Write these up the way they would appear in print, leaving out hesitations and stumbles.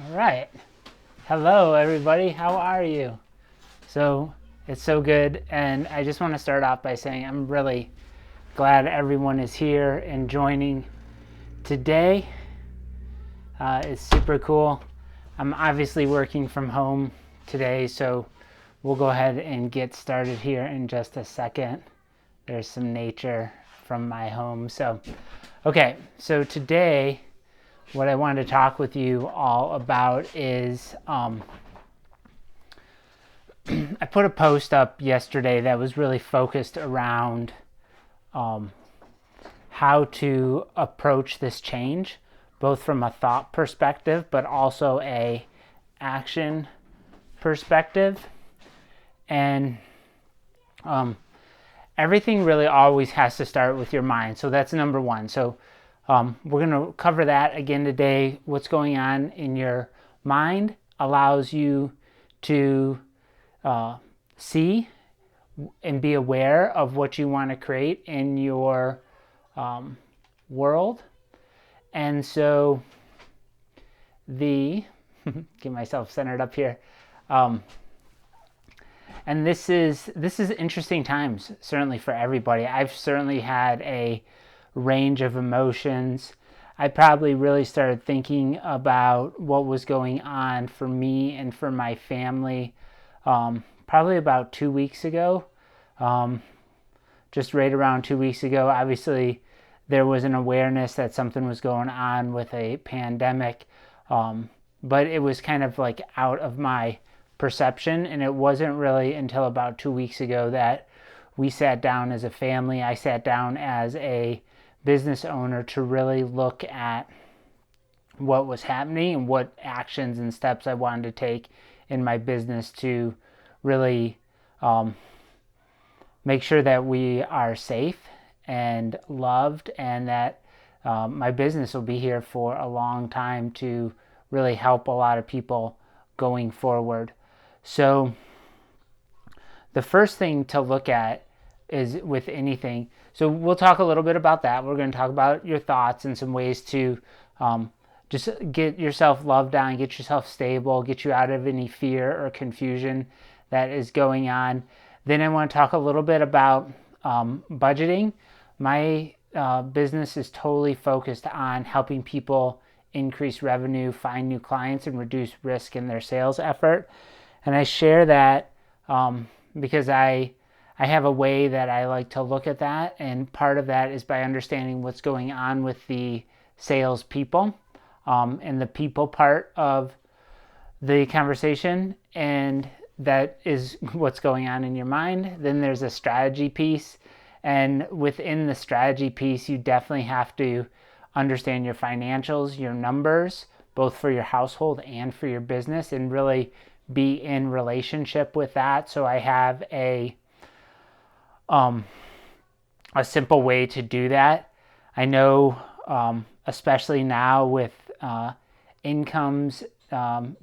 All right. Hello, everybody. How are you? So it's so good. And I just want to start off by saying I'm really glad everyone is here and joining today. It's super cool. I'm obviously working from home today, so we'll go ahead and get started here in just a second. There's some nature from my home. So today, what I wanted to talk with you all about is I put a post up yesterday that was really focused around how to approach this change, both from a thought perspective, but also a action perspective. And everything really always has to start with your mind. So that's number one. So we're going to cover that again today. What's going on in your mind allows you to see and be aware of what you want to create in your world. And so get myself centered up here. And this is interesting times, certainly for everybody. I've certainly had a range of emotions. I probably really started thinking about what was going on for me and for my family probably about 2 weeks ago. Just right around 2 weeks ago, obviously there was an awareness that something was going on with a pandemic, but it was kind of like out of my perception, and it wasn't really until about 2 weeks ago that we sat down as a family. I sat down as a business owner to really look at what was happening and what actions and steps I wanted to take in my business to really make sure that we are safe and loved, and that my business will be here for a long time to really help a lot of people going forward. So the first thing to look at is with anything. So we'll talk a little bit about that. We're going to talk about your thoughts and some ways to just get yourself loved on, get yourself stable, get you out of any fear or confusion that is going on. Then I want to talk a little bit about budgeting. My business is totally focused on helping people increase revenue, find new clients, and reduce risk in their sales effort. And I share that because I have a way that I like to look at that, and part of that is by understanding what's going on with the sales people and the people part of the conversation, and that is what's going on in your mind. Then there's a strategy piece, and within the strategy piece, you definitely have to understand your financials, your numbers, both for your household and for your business, and really be in relationship with that. So I have a simple way to do that. I know, especially now with incomes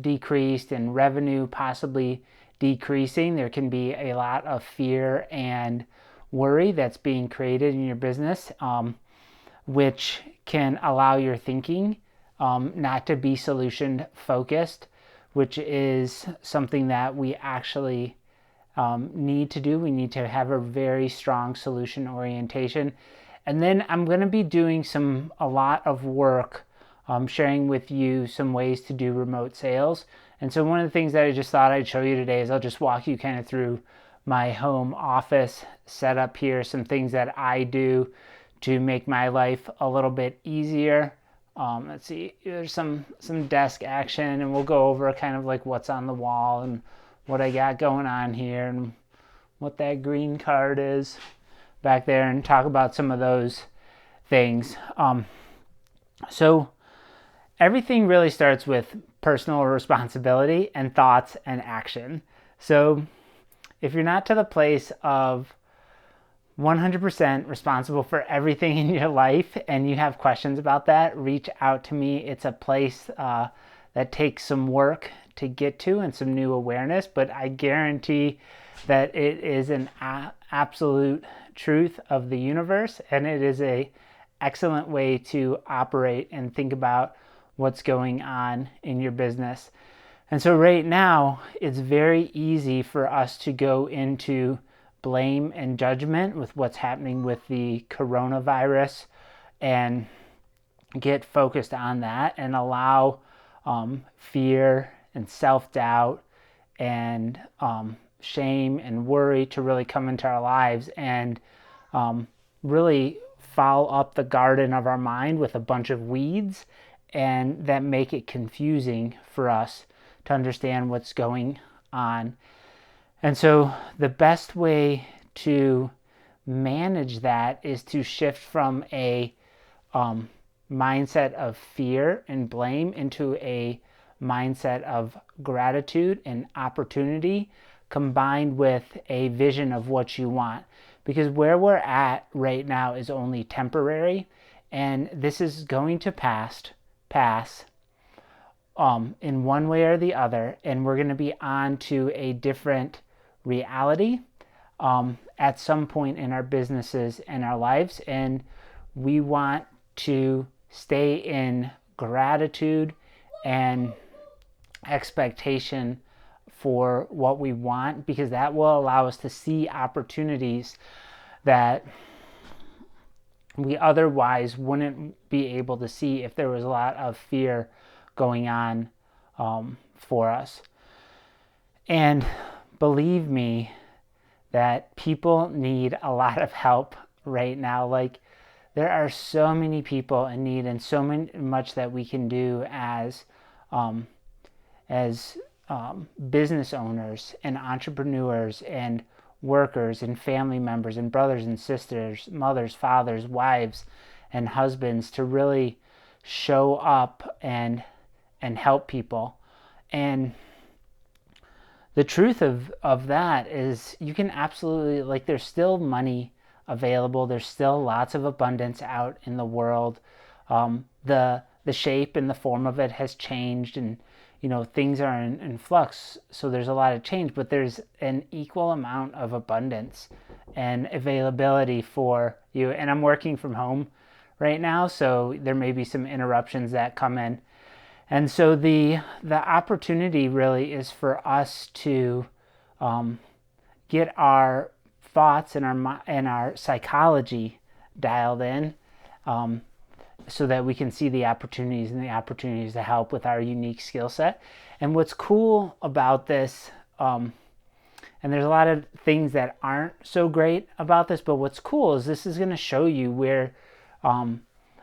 decreased and revenue possibly decreasing, there can be a lot of fear and worry that's being created in your business, which can allow your thinking not to be solution focused, which is something that we actually need to do. We need to have a very strong solution orientation. And then I'm going to be doing a lot of work sharing with you some ways to do remote sales. And so one of the things that I just thought I'd show you today is I'll just walk you kind of through my home office setup here, some things that I do to make my life a little bit easier. Let's see, there's some desk action, and we'll go over kind of like what's on the wall and what I got going on here and what that green card is back there, and talk about some of those things. So everything really starts with personal responsibility and thoughts and action. So if you're not to the place of 100% responsible for everything in your life and you have questions about that, reach out to me. It's a place that takes some work to get to and some new awareness, but I guarantee that it is an absolute truth of the universe, and it is a excellent way to operate and think about what's going on in your business. And so right now, it's very easy for us to go into blame and judgment with what's happening with the coronavirus and get focused on that and allow fear and self-doubt and shame and worry to really come into our lives and really foul up the garden of our mind with a bunch of weeds, and that make it confusing for us to understand what's going on. And so the best way to manage that is to shift from a mindset of fear and blame into a mindset of gratitude and opportunity, combined with a vision of what you want. Because where we're at right now is only temporary, and this is going to pass in one way or the other, and we're going to be on to a different reality at some point in our businesses and our lives. And we want to stay in gratitude and expectation for what we want, because that will allow us to see opportunities that we otherwise wouldn't be able to see if there was a lot of fear going on for us. And believe me that people need a lot of help right now. Like, there are so many people in need, and so much that we can do as business owners and entrepreneurs and workers and family members and brothers and sisters, mothers, fathers, wives, and husbands, to really show up and help people. And the truth of that is, you can absolutely, like, there's still money available. There's still lots of abundance out in the world. The shape and the form of it has changed, and things are in flux, so there's a lot of change, but there's an equal amount of abundance and availability for you. And I'm working from home right now, so there may be some interruptions that come in. And so the opportunity really is for us to get our thoughts and our psychology dialed in, so that we can see the opportunities to help with our unique skill set. And what's cool about this, and there's a lot of things that aren't so great about this, but what's cool is this is going to show you where,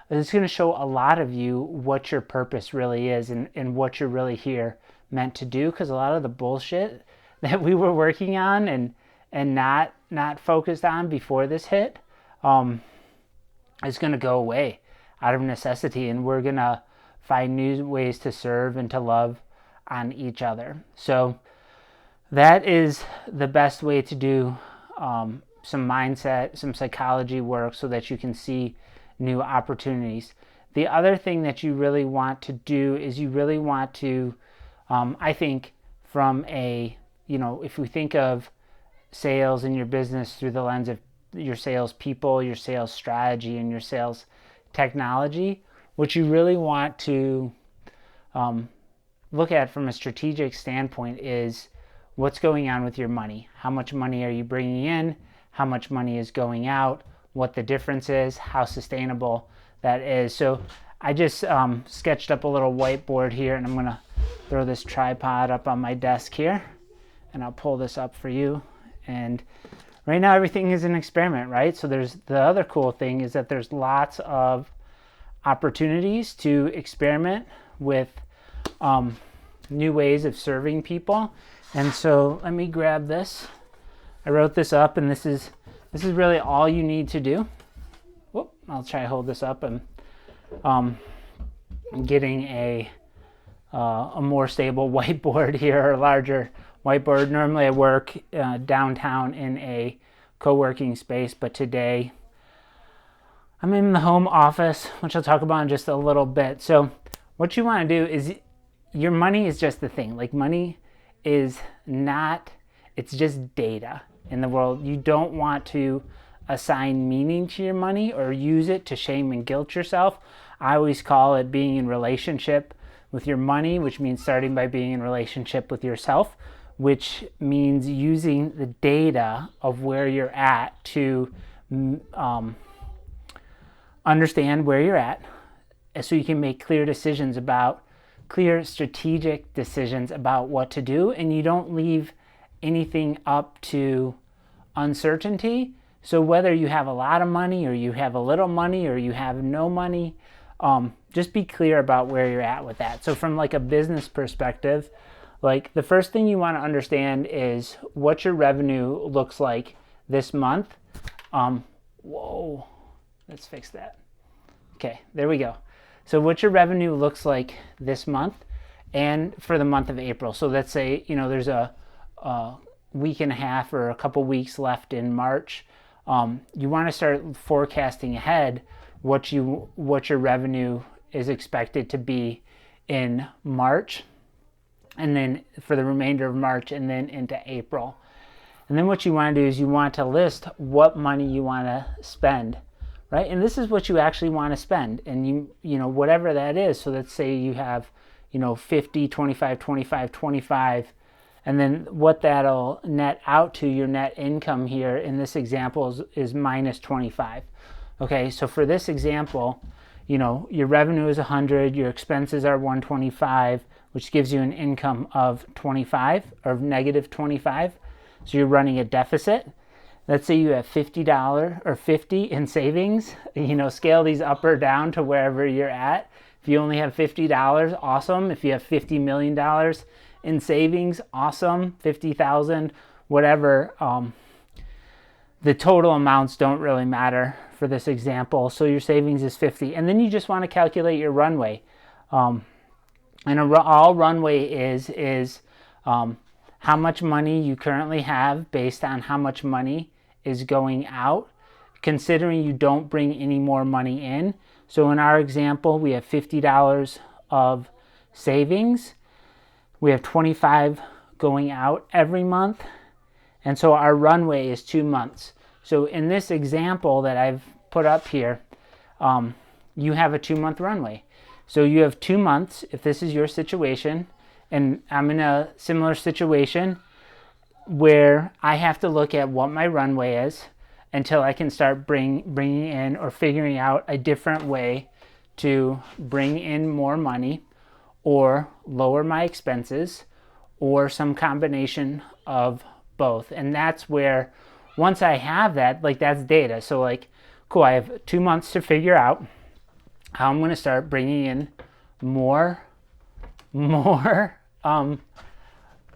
it's going to show a lot of you what your purpose really is, and what you're really here meant to do. Because a lot of the bullshit that we were working on and not focused on before this hit is going to go away out of necessity, and we're going to find new ways to serve and to love on each other. So that is the best way to do some mindset, some psychology work, so that you can see new opportunities. The other thing that you really want to do is you really want to, I think, from a, if we think of sales in your business through the lens of your sales people, your sales strategy, and your sales technology, what you really want to look at from a strategic standpoint is what's going on with your money. How much money are you bringing in? How much money is going out? What the difference is? How sustainable that is. So I just sketched up a little whiteboard here, and I'm going to throw this tripod up on my desk here, and I'll pull this up for you. And right now everything is an experiment, right? So there's the other cool thing is that there's lots of opportunities to experiment with new ways of serving people. And so let me grab this. I wrote this up, and this is really all you need to do. Whoop, I'll try to hold this up. I'm getting a more stable whiteboard here, or larger whiteboard. Normally I work downtown in a co-working space, but today I'm in the home office, which I'll talk about in just a little bit. So what you want to do is, your money is just the thing. Like, money is not, it's just data in the world. You don't want to assign meaning to your money or use it to shame and guilt yourself. I always call it being in relationship with your money, which means starting by being in relationship with yourself, which means using the data of where you're at to understand where you're at, so you can make clear strategic decisions about what to do, and you don't leave anything up to uncertainty. So whether you have a lot of money or you have a little money or you have no money, just be clear about where you're at with that. So from like a business perspective, like the first thing you want to understand is what your revenue looks like this month. Whoa, let's fix that. Okay, there we go. So what your revenue looks like this month and for the month of April. So let's say, there's a week and a half or a couple weeks left in March. You want to start forecasting ahead what your revenue is expected to be in March, and then for the remainder of March, and then into April. And then what you want to do is you want to list what money you want to spend, right? And this is what you actually want to spend, and you know whatever that is. So let's say you have 50, 25, 25, 25, and then what that'll net out to your net income here in this example is minus 25. Okay, so for this example, your revenue is 100, your expenses are 125, which gives you an income of 25 or negative 25. So you're running a deficit. Let's say you have $50 or 50 in savings. Scale these up or down to wherever you're at. If you only have $50, awesome. If you have $50 million in savings, awesome. 50,000, whatever. The total amounts don't really matter for this example. So your savings is 50, and then you just want to calculate your runway. And all runway is how much money you currently have based on how much money is going out, considering you don't bring any more money in. So in our example, we have $50 of savings. We have 25 going out every month. And so our runway is 2 months. So in this example that I've put up here, you have a 2-month runway. So you have 2 months if this is your situation. And I'm in a similar situation where I have to look at what my runway is until I can start bringing in or figuring out a different way to bring in more money or lower my expenses or some combination of both. And that's where, once I have that, that's data. So cool, I have 2 months to figure out how I'm going to start bringing in more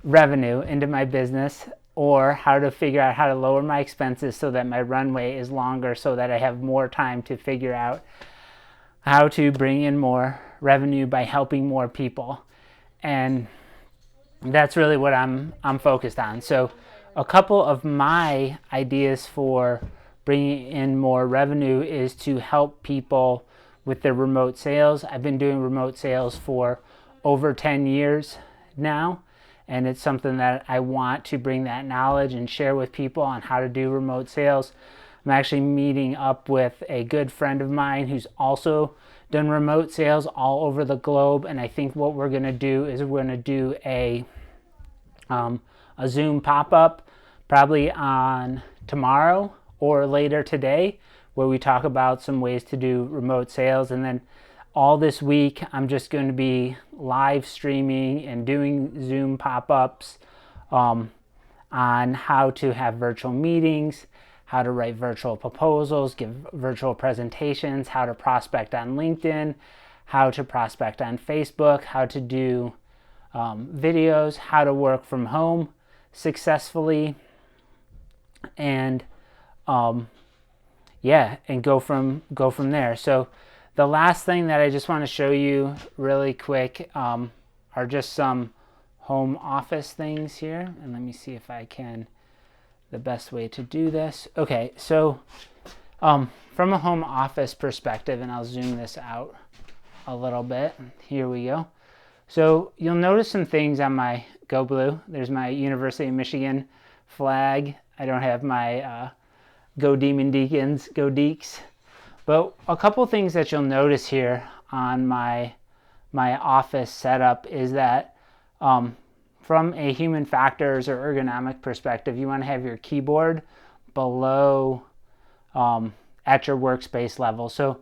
revenue into my business, or how to figure out how to lower my expenses so that my runway is longer, so that I have more time to figure out how to bring in more revenue by helping more people. And that's really what I'm focused on. So a couple of my ideas for bringing in more revenue is to help people with their remote sales. I've been doing remote sales for over 10 years now, and it's something that I want to bring that knowledge and share with people on how to do remote sales. I'm actually meeting up with a good friend of mine who's also done remote sales all over the globe, and I think what we're going to do is we're going to do a Zoom pop-up probably on tomorrow or later today, where we talk about some ways to do remote sales. And then all this week, I'm just going to be live streaming and doing Zoom pop-ups on how to have virtual meetings, how to write virtual proposals, give virtual presentations, how to prospect on LinkedIn, how to prospect on Facebook, how to do videos, how to work from home successfully, and and go from there. So the last thing that I just want to show you really quick are just some home office things here. And let me see if I can, the best way to do this. Okay, so from a home office perspective, and I'll zoom this out a little bit. Here we go. So you'll notice some things on my GoBlue. There's my University of Michigan flag. I don't have my Go Demon Deacons, go Deeks. But a couple things that you'll notice here on my office setup is that from a human factors or ergonomic perspective, you want to have your keyboard below at your workspace level. So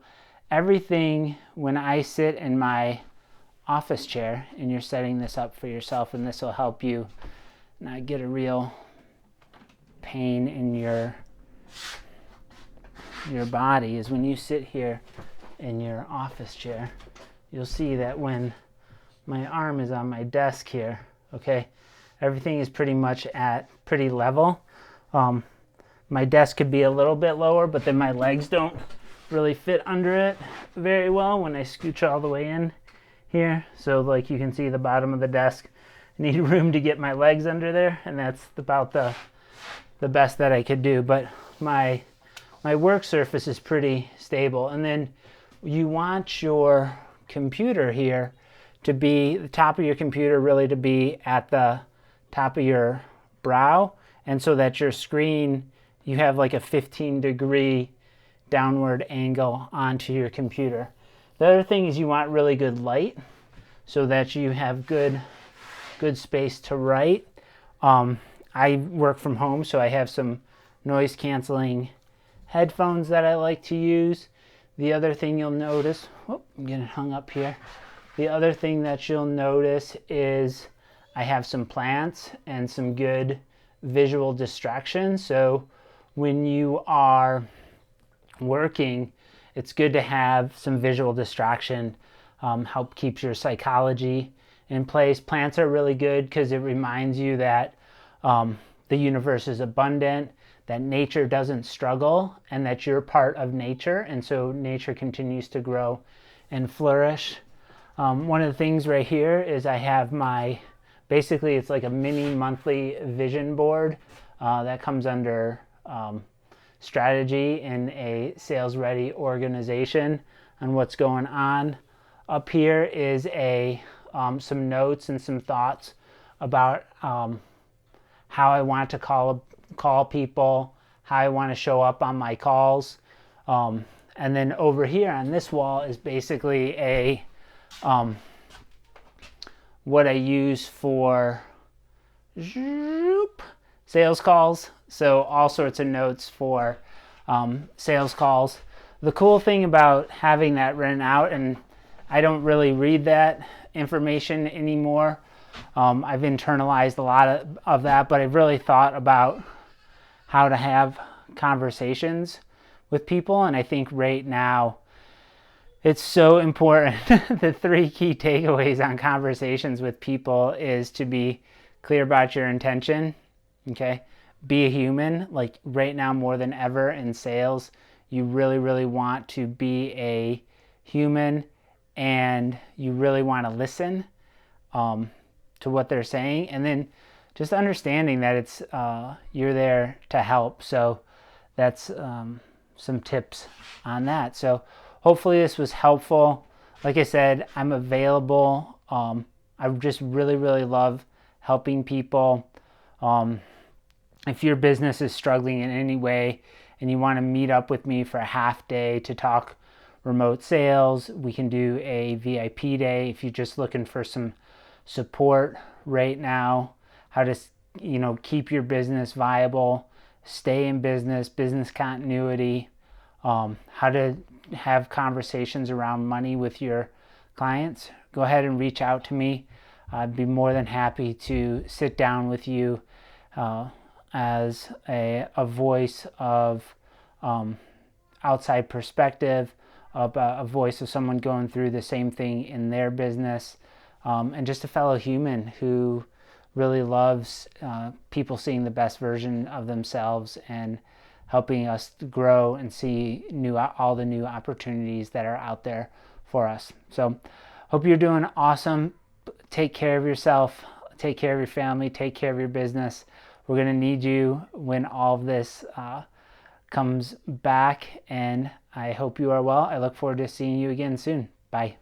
everything, when I sit in my office chair, and you're setting this up for yourself, and this will help you not get a real pain in your body, is when you sit here in your office chair, you'll see that when my arm is on my desk here, okay, everything is pretty much at pretty level. My desk could be a little bit lower, but then my legs don't really fit under it very well when I scooch all the way in here. So like you can see the bottom of the desk, I need room to get my legs under there, and that's about the best that I could do. But my work surface is pretty stable. And then you want your computer here to be, the top of your computer really to be at the top of your brow, and so that your screen, you have like a 15-degree downward angle onto your computer. The other thing is you want really good light so that you have good space to write. I work from home, so I have some noise canceling headphones that I like to use. The other thing you'll notice, I'm getting hung up here. The other thing that you'll notice is I have some plants and some good visual distraction. So when you are working, it's good to have some visual distraction, help keep your psychology in place. Plants are really good because it reminds you that the universe is abundant, that nature doesn't struggle, and that you're part of nature, and so nature continues to grow and flourish. One of the things right here is I have basically it's like a mini monthly vision board that comes under strategy in a sales ready organization and what's going on. Up here is some notes and some thoughts about how I want to call people, how I want to show up on my calls. And then over here on this wall is basically what I use for sales calls. So all sorts of notes for sales calls. The cool thing about having that written out, and I don't really read that information anymore. I've internalized a lot of that, but I've really thought about how to have conversations with people. And I think right now it's so important. The 3 key takeaways on conversations with people is to be clear about your intention. Okay. Be a human. Like right now more than ever in sales, you really, really want to be a human, and you really want to listen to what they're saying, and then just understanding that it's you're there to help. So that's some tips on that. So hopefully this was helpful. Like I said, I'm available. I just really, really love helping people. If your business is struggling in any way and you want to meet up with me for a half day to talk remote sales, we can do a VIP day. If you're just looking for some support right now, how to keep your business viable, stay in business continuity, how to have conversations around money with your clients, go ahead and reach out to me. I'd be more than happy to sit down with you as a voice of outside perspective, a voice of someone going through the same thing in their business, and just a fellow human who really loves people seeing the best version of themselves and helping us grow and see all the new opportunities that are out there for us. So hope you're doing awesome. Take care of yourself, take care of your family, take care of your business. We're going to need you when all of this comes back, and I hope you are well. I look forward to seeing you again soon. Bye.